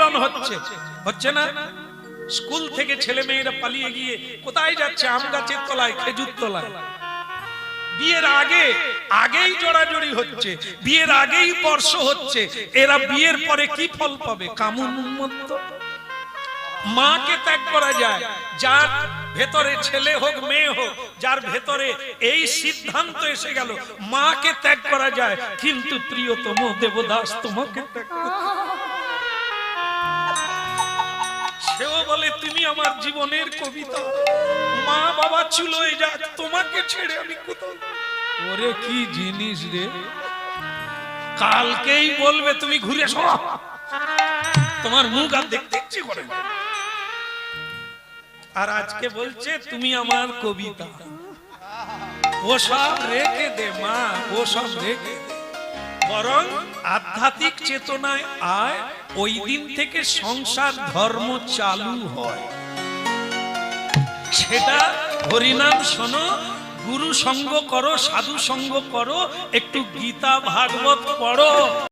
মিলন হচ্ছে, হচ্ছে না? স্কুল থেকে ছেলে মেয়েরা পালিয়ে গিয়ে কোথায় যাচ্ছে? আম গাছের তলায়, খেজুর তলায়। বিয়ের আগেই জড়াজড়ি হচ্ছে, বিয়ের আগেই স্পর্শ হচ্ছে। এরা বিয়ের পরে কি ফল পাবে? কামুন উন্মত্ত। মাকে ত্যাগ করা যায়, যার ভেতরে ছেলে হোক মেয়ে হোক, যার ভেতরে এই সিদ্ধান্ত এসে গেল মাকে ত্যাগ করা যায়, কিন্তু প্রিয়তম দেবদাস তোমাকে ত্যাগ করতে, সেও বলে তুমি আমার জীবনের কবিতা, মা বাবা চুলোয় যাক, তোমাকে ছেড়ে আমি কোথাও। ওরে কি জিনিস রে! কালকেই বলবে তুমি ঘুরে এসো, তোমার মুখ আর দেখতে ইচ্ছে করে না। আর আজকে বলছে তুমি আমার কবিতা। ও সব রেখে দে মা, ও সব রেখে দে, বরং আধ্যাত্মিক চেতনায় আয়। ওই দিন থেকে সংসার ধর্ম চালু হয়। সেটা হরিনাম শোনো, গুরু সঙ্গ করো, সাধু সঙ্গ করো, একটু গীতা ভাগবত পড়ো।